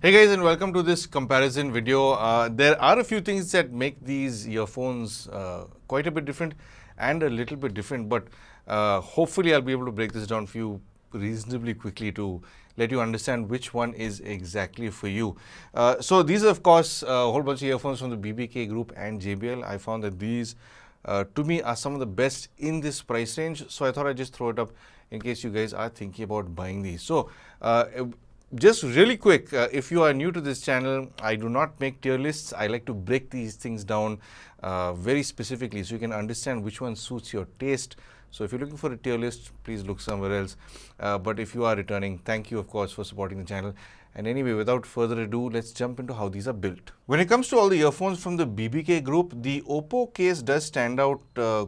Hey guys, and welcome to this comparison video. There are a few things that make these earphones quite a bit different and a little bit different, but hopefully I'll be able to break this down for you reasonably quickly to let you understand which one is exactly for you. So these are of course a whole bunch of earphones from the BBK group and JBL. I found that these to me are some of the best in this price range, so I thought I'd just throw it up in case you guys are thinking about buying these. So just really quick, if you are new to this channel, I do not make tier lists. I like to break these things down very specifically so you can understand which one suits your taste. So if you're looking for a tier list, please look somewhere else. But if you are returning, thank you of course for supporting the channel. And anyway, without further ado, let's jump into how these are built. When it comes to all the earphones from the BBK group, the OPPO case does stand out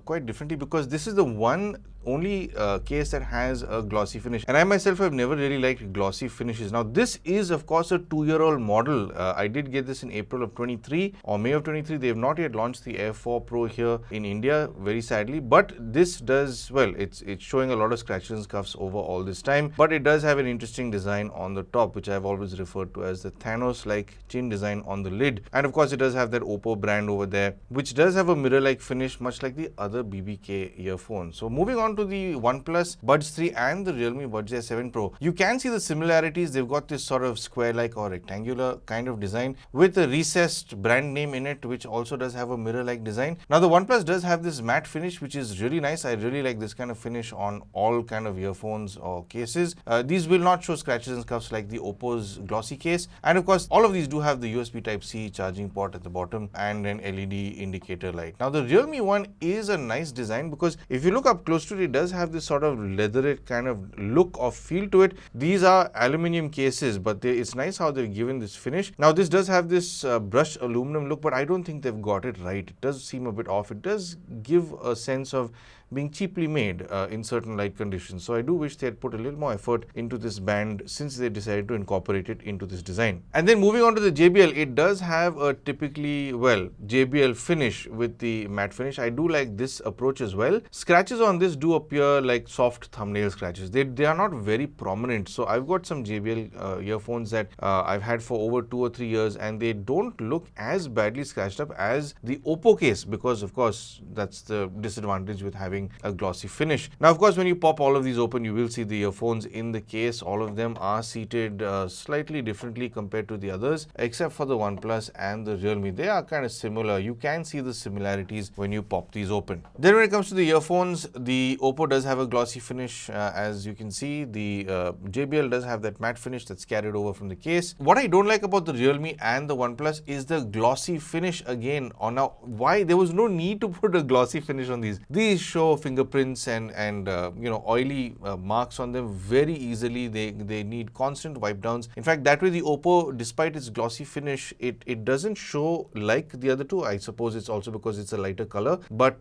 quite differently because this is the only case that has a glossy finish, and I myself have never really liked glossy finishes. Now this is of course a 2-year-old model. I did get this in April of 23 or May of 23. They have not yet launched the Air 4 Pro here in India, very sadly, but this does, well, it's showing a lot of scratches and scuffs over all this time, but it does have an interesting design on the top, which I've always referred to as the Thanos-like chin design on the lid. And of course it does have that OPPO brand over there, which does have a mirror-like finish much like the other BBK earphones. So moving on to the OnePlus Buds 3 and the Realme Buds Air 7 Pro, you can see the similarities. They've got this sort of square-like or rectangular kind of design with a recessed brand name in it, which also does have a mirror-like design. Now the OnePlus does have this matte finish, which is really nice. I really like this kind of finish on all kind of earphones or cases. These will not show scratches and scuffs like the OPPO's glossy case. And of course, all of these do have the USB Type-C charging port at the bottom and an LED indicator light. Now the Realme one is a nice design because if you look up close to it, it does have this sort of leatherette kind of look or feel to it. These are aluminum cases, but it's nice how they've given this finish. Now this does have this brushed aluminum look, but I don't think they've got it right. It does seem a bit off. It does give a sense of being cheaply made in certain light conditions. So I do wish they had put a little more effort into this band since they decided to incorporate it into this design. And then moving on to the JBL, it does have a typically, well, JBL finish with the matte finish. I do like this approach as well. Scratches on this do appear like soft thumbnail scratches. They are not very prominent. So I've got some JBL earphones that I've had for over 2 or 3 years, and they don't look as badly scratched up as the OPPO case, because of course that's the disadvantage with having a glossy finish. Now of course when you pop all of these open, you will see the earphones in the case. All of them are seated slightly differently compared to the others, except for the OnePlus and the Realme. They are kind of similar. You can see the similarities when you pop these open. Then when it comes to the earphones, the OPPO does have a glossy finish, as you can see. The JBL does have that matte finish that's carried over from the case. What I don't like about the Realme and the OnePlus is the glossy finish again. Now why? There was no need to put a glossy finish on these. These show fingerprints and you know, oily marks on them very easily. They need constant wipe downs. In fact, that way the OPPO, despite its glossy finish, it doesn't show like the other two. I suppose it's also because it's a lighter color, but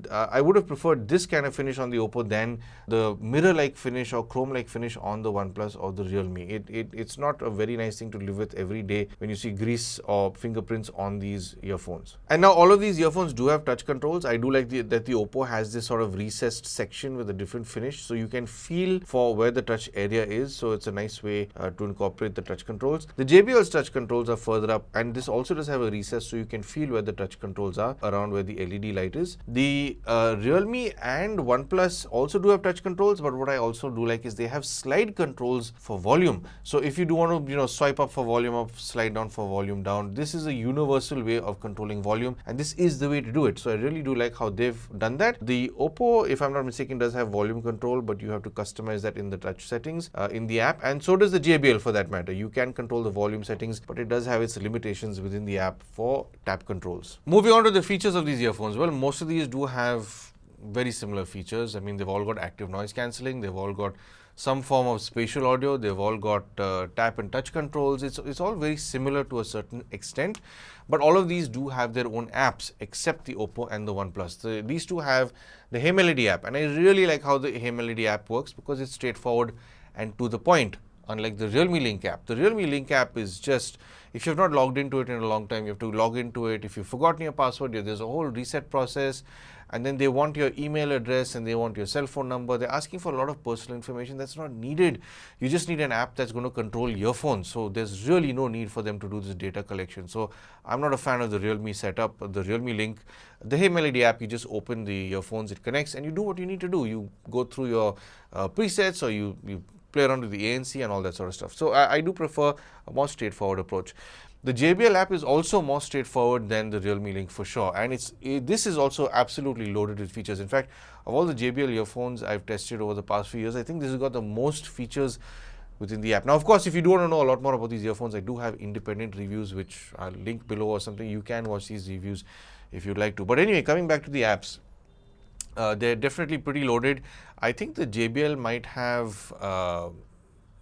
I would have preferred this kind of finish on the OPPO than the mirror-like finish or chrome-like finish on the OnePlus or the Realme. It's not a very nice thing to live with every day when you see grease or fingerprints on these earphones. And now all of these earphones do have touch controls. I do like that the OPPO has this sort of recessed section with a different finish, so you can feel for where the touch area is. So it's a nice way to incorporate the touch controls. The JBL's touch controls are further up, and this also does have a recess, so you can feel where the touch controls are around where the LED light is. The Realme and OnePlus also do have touch controls, but what I also do like is they have slide controls for volume. So if you do want to, you know, swipe up for volume up, slide down for volume down, this is a universal way of controlling volume, and this is the way to do it. So I really do like how they've done that. The OPPO, if I'm not mistaken, does have volume control, but you have to customize that in the touch settings in the app, and so does the JBL for that matter. You can control the volume settings, but it does have its limitations within the app for tap controls. Moving on to the features of these earphones, well, most of these do have very similar features. I mean, they've all got active noise cancelling, they've all got some form of spatial audio, they've all got tap and touch controls. It's all very similar to a certain extent, but all of these do have their own apps except the OPPO and the OnePlus. These two have the Hey Melody app, and I really like how the Hey Melody app works because it's straightforward and to the point. unlike the Realme Link app. The Realme Link app is just, if you've not logged into it in a long time, you have to log into it. If you've forgotten your password, there's a whole reset process, and then they want your email address and they want your cell phone number. They're asking for a lot of personal information that's not needed. You just need an app that's going to control your phone. So there's really no need for them to do this data collection. So I'm not a fan of the Realme setup, the Realme Link. The Hey Melody app, you just open the earphones, it connects, and you do what you need to do. You go through your presets, or you play around with the ANC and all that sort of stuff. So I do prefer a more straightforward approach. The JBL app is also more straightforward than the Realme Link for sure, and this is also absolutely loaded with features. In fact, of all the JBL earphones I've tested over the past few years, I think this has got the most features within the app. Now, of course, if you do want to know a lot more about these earphones, I do have independent reviews which I'll link below or something. You can watch these reviews if you'd like to. But anyway, coming back to the apps, they're definitely pretty loaded. I think the JBL might have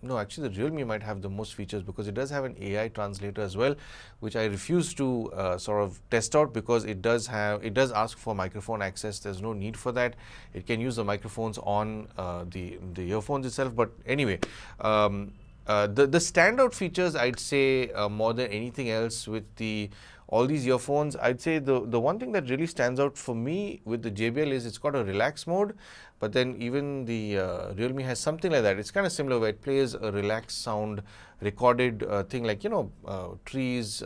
no, actually the Realme might have the most features, because it does have an AI translator as well, which I refuse to sort of test out, because it does ask for microphone access. There's no need for that. It can use the microphones on the earphones itself. But anyway, the standout features, I'd say, more than anything else with all these earphones, I'd say the one thing that really stands out for me with the JBL is it's got a relax mode, but then even the Realme has something like that. It's kind of similar, where it plays a relaxed sound recorded thing, like, trees,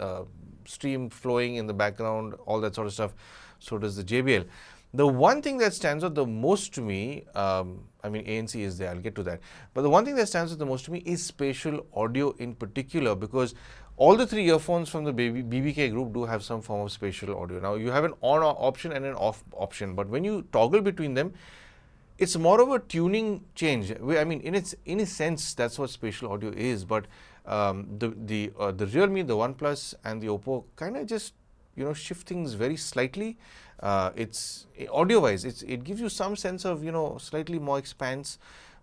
stream flowing in the background, all that sort of stuff. So does the JBL. The one thing that stands out the most to me, I mean, ANC is there, I'll get to that. But the one thing that stands out the most to me is spatial audio in particular, because all the three earphones from the BBK group do have some form of spatial audio. Now, you have an on option and an off option, but when you toggle between them, it's more of a tuning change. I mean, in a sense, that's what spatial audio is. But the Realme, the OnePlus, and the OPPO kind of just shift things very slightly. It's audio-wise, it gives you some sense of slightly more expanse,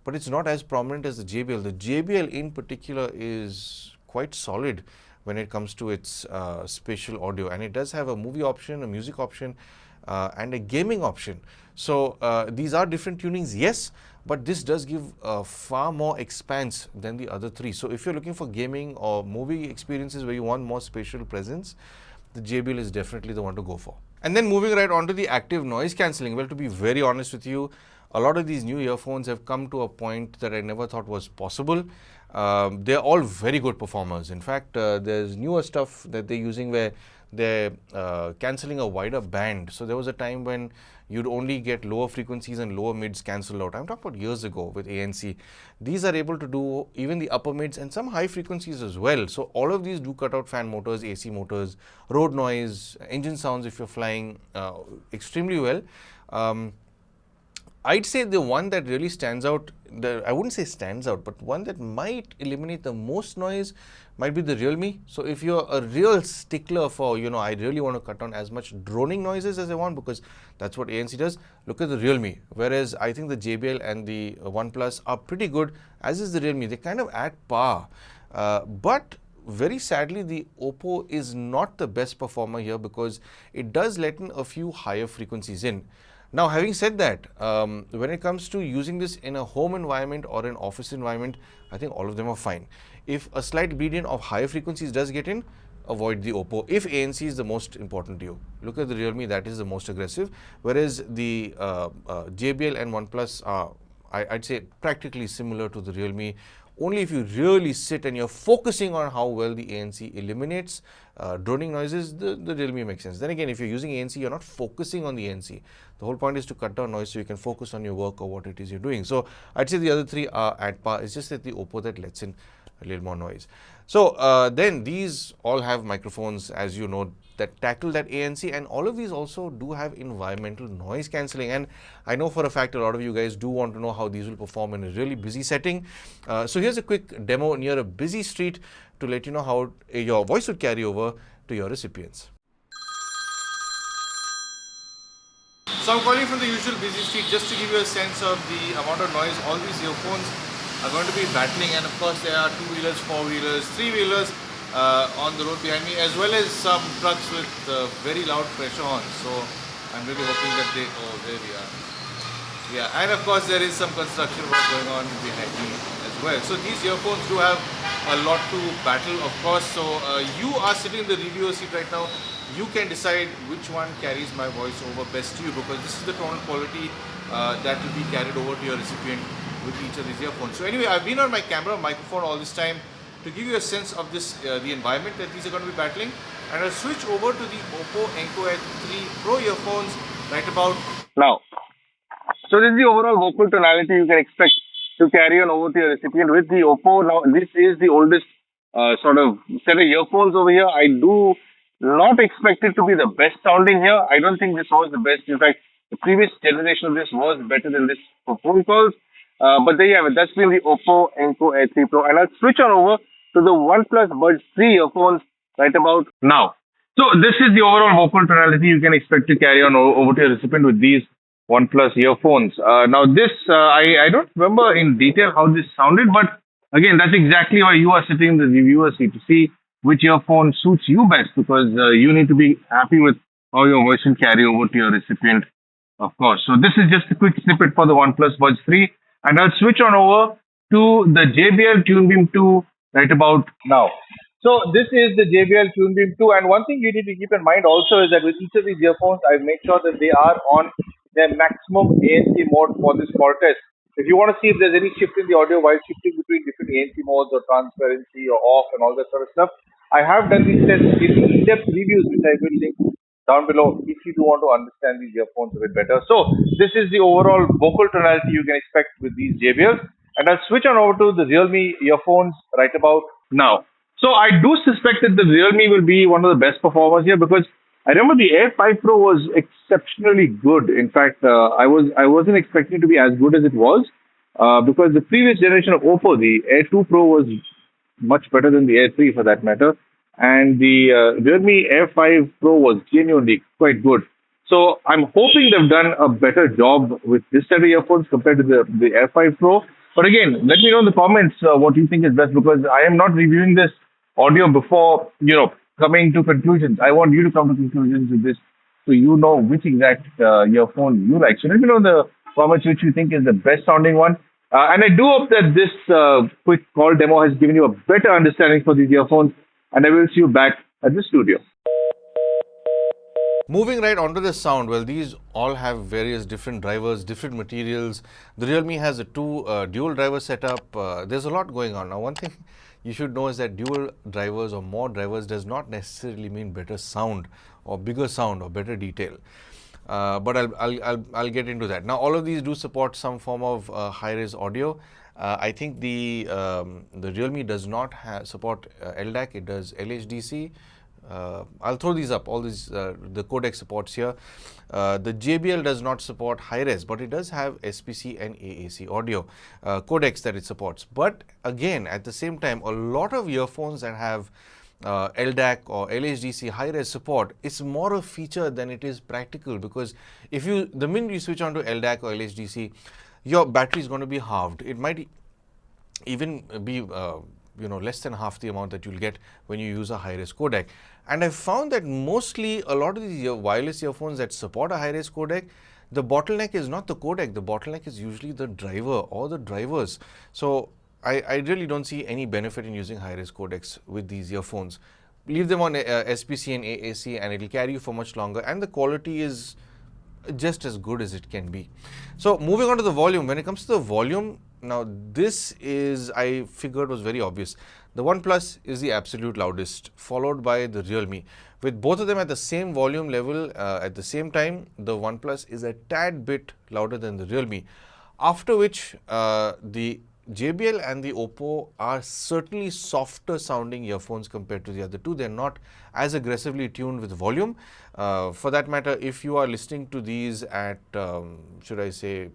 but it's not as prominent as the JBL. The JBL in particular is quite solid when it comes to its spatial audio, and it does have a movie option, a music option, and a gaming option. So these are different tunings, yes, but this does give far more expanse than the other three. So if you're looking for gaming or movie experiences where you want more spatial presence, the JBL is definitely the one to go for. And then moving right on to the active noise cancelling. Well, to be very honest with you, a lot of these new earphones have come to a point that I never thought was possible. They're all very good performers. In fact, there's newer stuff that they're using where they're cancelling a wider band. So there was a time when you'd only get lower frequencies and lower mids cancelled out. I'm talking about years ago with ANC. These are able to do even the upper mids and some high frequencies as well. So all of these do cut out fan motors, AC motors, road noise, engine sounds if you're flying extremely well. I'd say the one that really stands out, I wouldn't say stands out, but one that might eliminate the most noise might be the Realme. So if you're a real stickler for, I really want to cut down as much droning noises as I want, because that's what ANC does, look at the Realme. Whereas I think the JBL and the OnePlus are pretty good, as is the Realme. They kind of at par. But very sadly, the OPPO is not the best performer here, because it does let in a few higher frequencies in. Now, having said that, when it comes to using this in a home environment or an office environment, I think all of them are fine. If a slight bleed in of higher frequencies does get in, avoid the OPPO. If ANC is the most important to you, look at the Realme, that is the most aggressive. Whereas the JBL and OnePlus are, I'd say, practically similar to the Realme. Only if you really sit and you're focusing on how well the ANC eliminates droning noises, the Realme makes sense. Then again, if you're using ANC, you're not focusing on the ANC. The whole point is to cut down noise so you can focus on your work or what it is you're doing. So I'd say the other three are at par. It's just that the OPPO that lets in a little more noise. So then these all have microphones, as you know, that tackle that ANC, and all of these also do have environmental noise cancelling. And I know for a fact a lot of you guys do want to know how these will perform in a really busy setting. So here's a quick demo near a busy street to let you know how your voice would carry over to your recipients. So I'm calling from the usual busy street just to give you a sense of the amount of noise all these earphones are going to be battling. And of course there are two-wheelers, four-wheelers, three-wheelers on the road behind me, as well as some trucks with very loud pressure horns. So I'm really hoping that there we are. Yeah, and of course there is some construction work going on behind me as well. So these earphones do have a lot to battle, of course. So you are sitting in the reviewer seat right now. You can decide which one carries my voice over best to you, because this is the tone quality that will be carried over to your recipient with each of these earphones. So anyway, I've been on my camera, microphone all this time to give you a sense of this, the environment that these are going to be battling. And I'll switch over to the OPPO Enco Air 3 Pro earphones right about now. So this is the overall vocal tonality you can expect to carry on over to your recipient with the OPPO. Now this is the oldest sort of set of earphones over here. I do not expect it to be the best sounding here. I don't think this was the best. In fact, the previous generation of this was better than this for phone calls. But there you have it. That's been the OPPO Enco Air 3 Pro. And I'll switch on over to the OnePlus Buds 3 earphones right about now. So this is the overall vocal tonality you can expect to carry on over to your recipient with these OnePlus earphones. Now this, I don't remember in detail how this sounded, but again, that's exactly why you are sitting in the reviewer seat, to see which earphone suits you best, because you need to be happy with how your voice will carry over to your recipient, of course. So this is just a quick snippet for the OnePlus Buds 3, and I'll switch on over to the JBL Tune Beam 2 right about now. So this is the JBL Tune Beam 2, and one thing you need to keep in mind also is that with each of these earphones, I've made sure that they are on their maximum ANC mode for this small test. If you want to see if there's any shift in the audio while shifting between different ANC modes or transparency or off and all that sort of stuff, I have done these tests in in-depth reviews, which I will link down below if you do want to understand these earphones a bit better. So this is the overall vocal tonality you can expect with these JBLs. And I'll switch on over to the Realme earphones right about now. So I do suspect that the Realme will be one of the best performers here, because I remember the Air 5 Pro was exceptionally good. In fact, I wasn't expecting it to be as good as it was, because the previous generation of OPPO, the Air 2 Pro, was much better than the Air 3 for that matter, and the Realme Air 5 Pro was genuinely quite good. So I'm hoping they've done a better job with this set of earphones compared to the Air 5 Pro. But again, let me know in the comments what you think is best, because I am not reviewing this audio before, coming to conclusions. I want you to come to conclusions with this, so you know which exact earphone you like. So let me know in the comments which you think is the best sounding one. And I do hope that this quick call demo has given you a better understanding for these earphones, and I will see you back at the studio. Moving right onto the sound, well, these all have various different drivers, different materials. The Realme has a dual driver setup. There's a lot going on. Now, one thing you should know is that dual drivers or more drivers does not necessarily mean better sound or bigger sound or better detail. But I'll get into that. Now, all of these do support some form of high-res audio. I think the Realme does not support LDAC. It does LHDC. I'll throw these up, all these, the codec supports here. The JBL does not support high-res, but it does have SPC and AAC audio codecs that it supports. But again, at the same time, a lot of earphones that have LDAC or LHDC high-res support, it's more a feature than it is practical, because the minute you switch on to LDAC or LHDC, your battery is going to be halved. It might even be less than half the amount that you'll get when you use a high-res codec. And I've found that mostly a lot of these wireless earphones that support a high-res codec, the bottleneck is not the codec, the bottleneck is usually the driver or the drivers. So I really don't see any benefit in using high-res codecs with these earphones. Leave them on SPC and AAC and it'll carry you for much longer, and the quality is just as good as it can be. So moving on to the volume, when it comes to the volume, now this is, I figured, was very obvious. The OnePlus is the absolute loudest, followed by the Realme. With both of them at the same volume level at the same time, the OnePlus is a tad bit louder than the Realme. After which the JBL and the OPPO are certainly softer sounding earphones compared to the other two. They're not as aggressively tuned with volume. For that matter, if you are listening to these at, should I say,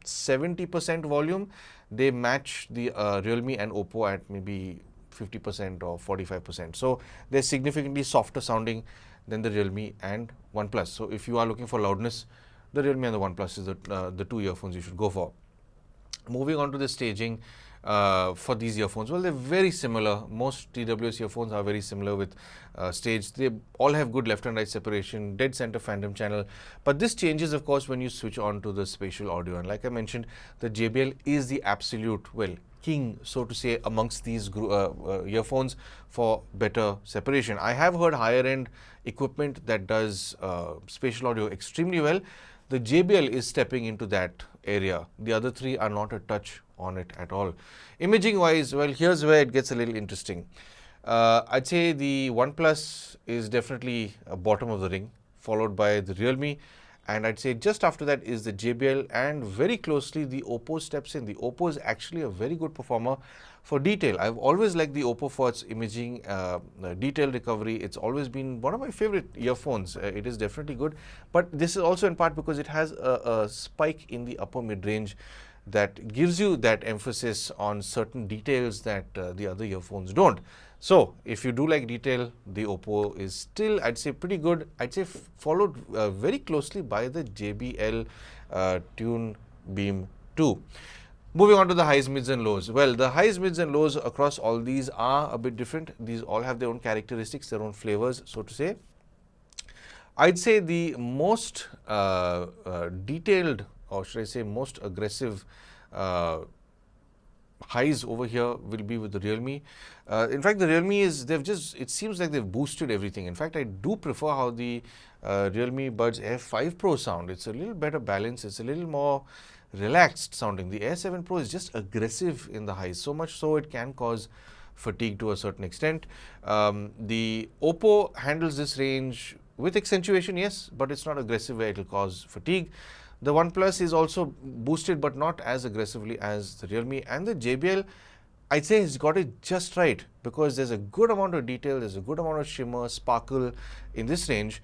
70% volume, they match the Realme and OPPO at maybe 50% or 45%. So they're significantly softer sounding than the Realme and OnePlus. So if you are looking for loudness, the Realme and the OnePlus is the two earphones you should go for. Moving on to the staging, for these earphones? Well, they're very similar. Most TWS earphones are very similar with stage. They all have good left and right separation, dead center phantom channel. But this changes, of course, when you switch on to the spatial audio. And like I mentioned, the JBL is the absolute, well, king, so to say, amongst these earphones for better separation. I have heard higher end equipment that does spatial audio extremely well. The JBL is stepping into that area. The other three are not a touch on it at all. Imaging wise, well, here's where it gets a little interesting. I'd say the OnePlus is definitely a bottom of the ring, followed by the Realme, and I'd say just after that is the JBL, and very closely the OPPO steps in. The OPPO is actually a very good performer for detail. I've always liked the OPPO for its imaging, detail recovery. It's always been one of my favorite earphones. It is definitely good, but this is also in part because it has a spike in the upper mid-range that gives you that emphasis on certain details that the other earphones don't. So if you do like detail, the OPPO is still, I'd say, pretty good. I'd say followed very closely by the JBL Tune Beam 2. Moving on to the highs, mids and lows. Well, the highs, mids and lows across all these are a bit different. These all have their own characteristics, their own flavors, so to say. I'd say the most detailed, or should I say most aggressive highs over here will be with the Realme. In fact, the Realme is, it seems like they've boosted everything. In fact, I do prefer how the Realme Buds Air 5 Pro sound. It's a little better balance. It's a little more relaxed sounding. The Air 7 Pro is just aggressive in the highs, so much so it can cause fatigue to a certain extent. The OPPO handles this range with accentuation, yes, but it's not aggressive where it will cause fatigue. The OnePlus is also boosted, but not as aggressively as the Realme. And the JBL, I'd say, has got it just right, because there's a good amount of detail, there's a good amount of shimmer, sparkle in this range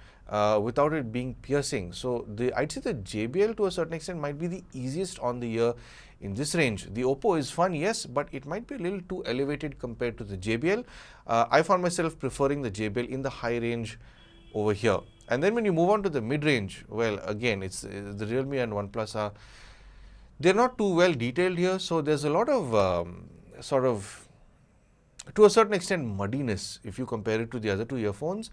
without it being piercing. So I'd say the JBL to a certain extent might be the easiest on the ear in this range. The OPPO is fun, yes, but it might be a little too elevated compared to the JBL. I found myself preferring the JBL in the high range over here. And then when you move on to the mid-range, well, again, it's the Realme and OnePlus they're not too well detailed here. So there's a lot of sort of, to a certain extent, muddiness if you compare it to the other two earphones.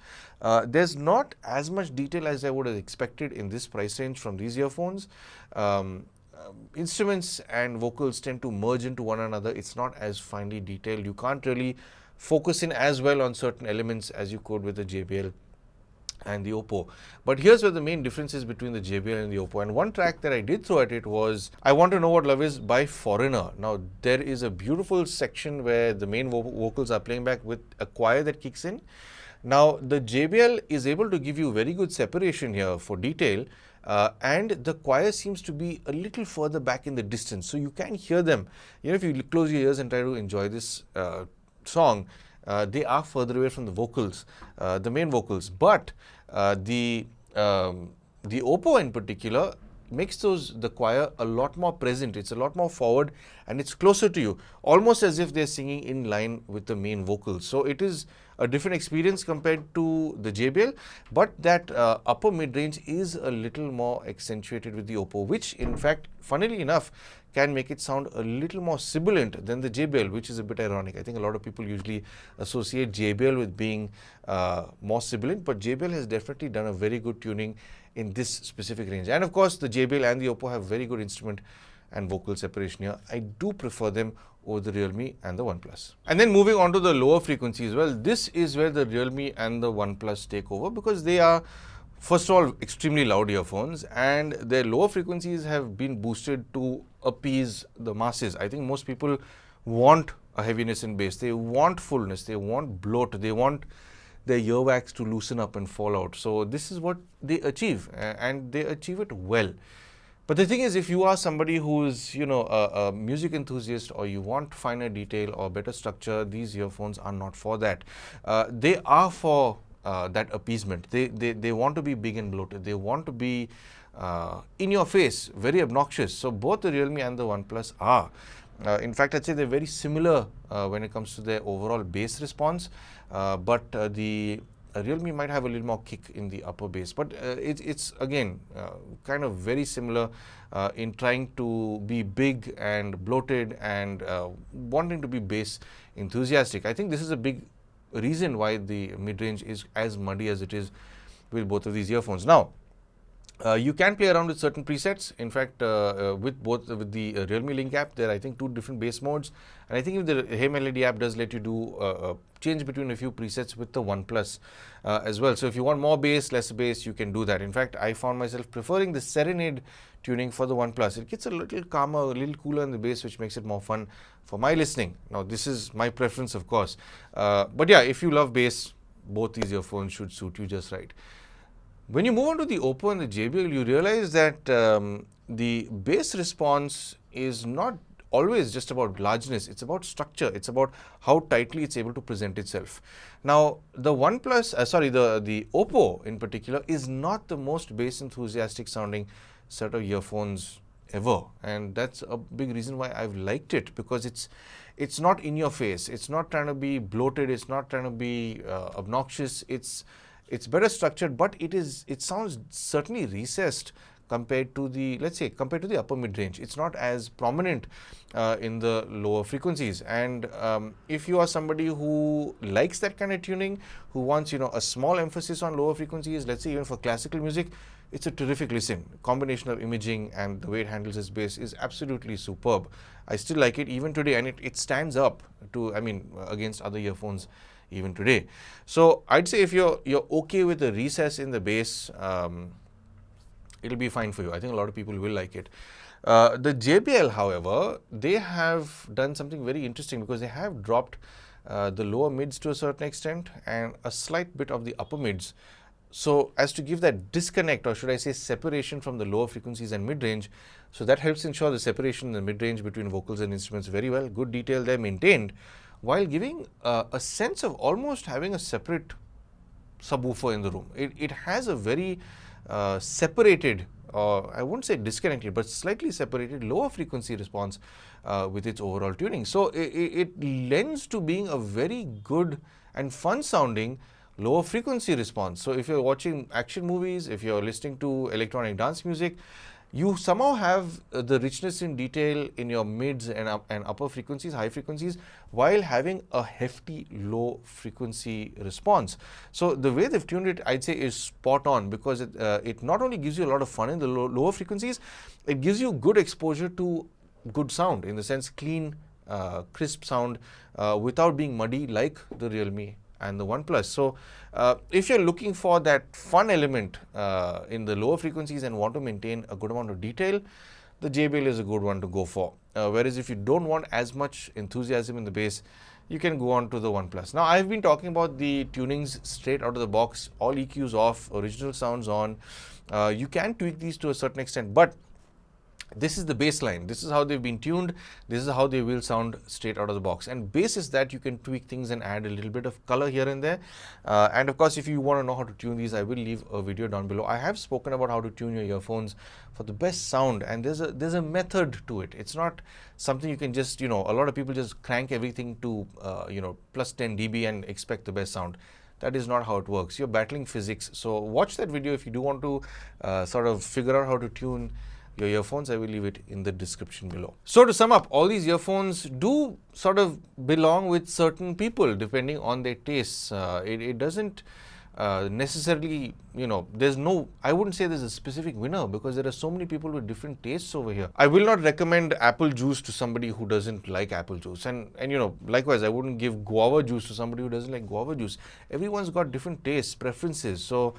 There's not as much detail as I would have expected in this price range from these earphones. Instruments and vocals tend to merge into one another. It's not as finely detailed. You can't really focus in as well on certain elements as you could with the JBL and the OPPO. But here's where the main difference is between the JBL and the OPPO. And one track that I did throw at it was I Want to Know What Love Is by Foreigner. Now, there is a beautiful section where the main vocals are playing back with a choir that kicks in. Now, the JBL is able to give you very good separation here for detail, and the choir seems to be a little further back in the distance. So you can hear them. You know, if you close your ears and try to enjoy this song, they are further away from the vocals, the main vocals. But the OPPO in particular makes the choir a lot more present. It's a lot more forward and it's closer to you, almost as if they're singing in line with the main vocals. So it is a different experience compared to the JBL, but that upper mid-range is a little more accentuated with the OPPO, which in fact, funnily enough, can make it sound a little more sibilant than the JBL, which is a bit ironic. I think a lot of people usually associate JBL with being more sibilant, but JBL has definitely done a very good tuning in this specific range. And of course, the JBL and the OPPO have very good instrument and vocal separation here. I do prefer them over the Realme and the OnePlus. And then moving on to the lower frequencies, well, this is where the Realme and the OnePlus take over, because they are, first of all, extremely loud earphones, and their lower frequencies have been boosted to appease the masses. I think most people want a heaviness in bass, they want fullness, they want bloat, they want their earwax to loosen up and fall out. So this is what they achieve, and they achieve it well. But the thing is, if you are somebody who's, you know, a music enthusiast, or you want finer detail or better structure, these earphones are not for that. They are for that appeasement. They want to be big and bloated. They want to be in your face, very obnoxious. So both the Realme and the OnePlus are. In fact, I'd say they're very similar when it comes to their overall bass response. But the Realme might have a little more kick in the upper bass, but it's again kind of very similar in trying to be big and bloated and wanting to be bass enthusiastic. I think this is a big reason why the mid-range is as muddy as it is with both of these earphones. Now, you can play around with certain presets. In fact, with the Realme Link app, there are I think 2 different bass modes, and I think if the Hey Melody app does let you do change between a few presets with the OnePlus as well. So if you want more bass, less bass, you can do that. In fact, I found myself preferring the Serenade tuning for the OnePlus. It gets a little calmer, a little cooler in the bass, which makes it more fun for my listening. Now, this is my preference, of course, but yeah, if you love bass, both these earphones should suit you just right. When you move on to the OPPO and the JBL, you realize that the bass response is not always just about largeness, it's about structure, it's about how tightly it's able to present itself. Now, the the OPPO in particular is not the most bass enthusiastic sounding set of earphones ever, and that's a big reason why I've liked it, because it's not in your face, it's not trying to be bloated, it's not trying to be obnoxious, it's better structured, but it sounds certainly recessed compared to the, let's say, compared to the upper mid-range. It's not as prominent in the lower frequencies. And if you are somebody who likes that kind of tuning, who wants, a small emphasis on lower frequencies, let's say even for classical music, it's a terrific listen. Combination of imaging and the way it handles its bass is absolutely superb. I still like it even today, and it stands up to, against other earphones even today. So I'd say if you're okay with the recess in the bass, it'll be fine for you. I think a lot of people will like it. The JBL, however, they have done something very interesting, because they have dropped the lower mids to a certain extent and a slight bit of the upper mids, so as to give that disconnect, or should I say separation, from the lower frequencies and mid-range. So that helps ensure the separation in the mid-range between vocals and instruments very well. Good detail there maintained, while giving a sense of almost having a separate subwoofer in the room. It has a very separated, or I wouldn't say disconnected, but slightly separated lower frequency response with its overall tuning. So it lends to being a very good and fun sounding lower frequency response. So if you're watching action movies, if you're listening to electronic dance music, you somehow have the richness in detail in your mids and upper frequencies, high frequencies, while having a hefty low frequency response. So the way they've tuned it, I'd say, is spot on, because it not only gives you a lot of fun in the lower frequencies, it gives you good exposure to good sound, in the sense clean, crisp sound without being muddy like the Realme and the OnePlus. So if you're looking for that fun element in the lower frequencies and want to maintain a good amount of detail, the JBL is a good one to go for. Whereas if you don't want as much enthusiasm in the bass, you can go on to the OnePlus. Now, I've been talking about the tunings straight out of the box, all EQs off, original sounds on. You can tweak these to a certain extent, but this is the baseline. This is how they've been tuned. This is how they will sound straight out of the box. And base is that you can tweak things and add a little bit of color here and there. And of course, if you want to know how to tune these, I will leave a video down below. I have spoken about how to tune your earphones for the best sound, and there's a method to it. It's not something you can just, a lot of people just crank everything to, plus 10 dB and expect the best sound. That is not how it works. You're battling physics. So watch that video if you do want to sort of figure out how to tune your earphones. I will leave it in the description below. So to sum up, all these earphones do sort of belong with certain people depending on their tastes. It doesn't necessarily, I wouldn't say there's a specific winner, because there are so many people with different tastes over here. I will not recommend apple juice to somebody who doesn't like apple juice. And likewise, I wouldn't give guava juice to somebody who doesn't like guava juice. Everyone's got different tastes, preferences. So,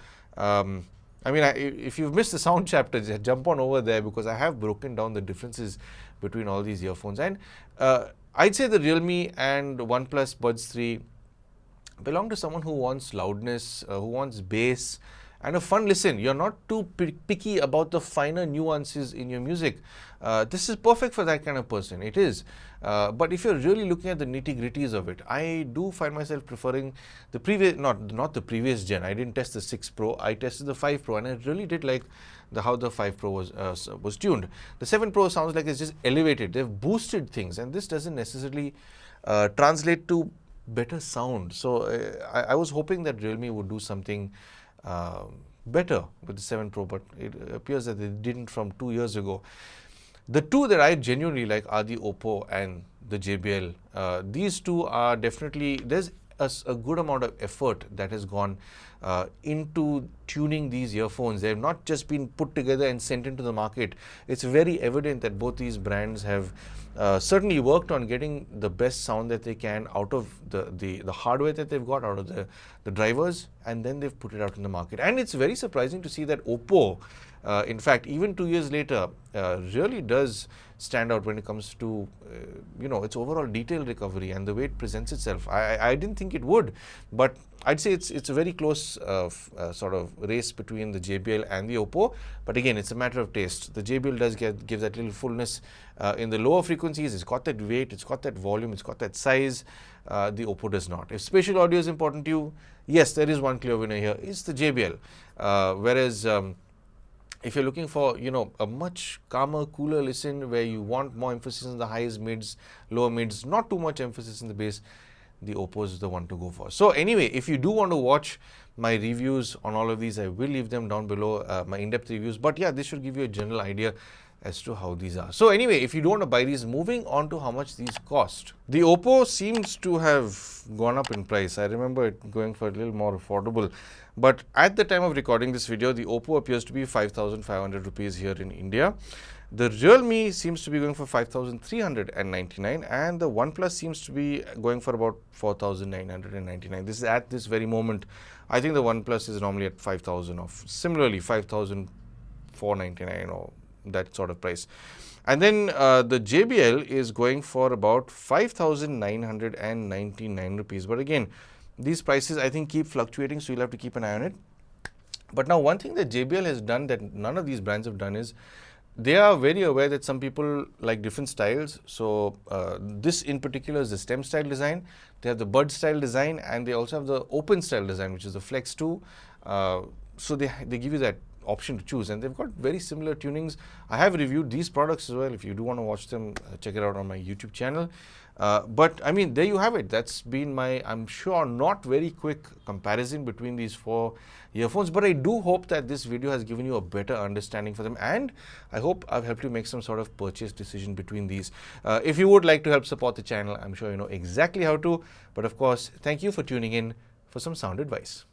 if you've missed the sound chapter, just jump on over there, because I have broken down the differences between all these earphones. And I'd say the Realme and OnePlus Buds 3 belong to someone who wants loudness, who wants bass, and a fun listen. You're not too picky about the finer nuances in your music. This is perfect for that kind of person. It is. But if you're really looking at the nitty-gritties of it, I do find myself preferring the previous, not the previous gen. I didn't test the 6 Pro. I tested the 5 Pro, and I really did like how the 5 Pro was tuned. The 7 Pro sounds like it's just elevated. They've boosted things, and this doesn't necessarily translate to better sound. So I was hoping that Realme would do something better with the 7 Pro, but it appears that they didn't from 2 years ago. The two that I genuinely like are the OPPO and the JBL. These two are definitely, there's a good amount of effort that has gone into tuning these earphones. They have not just been put together and sent into the market. It's very evident that both these brands have certainly worked on getting the best sound that they can out of the hardware that they've got, out of the drivers, and then they've put it out in the market. And it's very surprising to see that OPPO, in fact, even 2 years later, really does stand out when it comes to its overall detail recovery and the way it presents itself. I didn't think it would, but I'd say it's a very close sort of race between the JBL and the OPPO. But again, it's a matter of taste. The JBL does give that little fullness in the lower frequencies. It's got that weight, it's got that volume, it's got that size. The OPPO does not. If spatial audio is important to you, yes, there is one clear winner here. It's the JBL. Whereas if you're looking for, a much calmer, cooler listen where you want more emphasis on the highs, mids, lower mids, not too much emphasis in the bass, the OPPO is the one to go for. So anyway, if you do want to watch my reviews on all of these, I will leave them down below, my in-depth reviews. But yeah, this should give you a general idea as to how these are. So anyway, if you don't want to buy these, moving on to how much these cost. The OPPO seems to have gone up in price. I remember it going for a little more affordable. But at the time of recording this video, the OPPO appears to be 5,500 rupees here in India. The Realme seems to be going for 5,399 and the OnePlus seems to be going for about 4,999. This is at this very moment. I think the OnePlus is normally at 5,000 or similarly 5,499 or that sort of price. And then the JBL is going for about 5,999 rupees. But again, these prices I think keep fluctuating, so you'll have to keep an eye on it. But now one thing that JBL has done that none of these brands have done is they are very aware that some people like different styles. So this in particular is the stem style design. They have the bud style design and they also have the open style design, which is the Flex 2. So they give you that option to choose, and they've got very similar tunings. I have reviewed these products as well. If you do want to watch them, check it out on my YouTube channel. But I mean, there you have it. That's been my, I'm sure, not very quick comparison between these four earphones, but I do hope that this video has given you a better understanding for them, and I hope I've helped you make some sort of purchase decision between these. If you would like to help support the channel, I'm sure you know exactly how to, but of course, thank you for tuning in for some sound advice.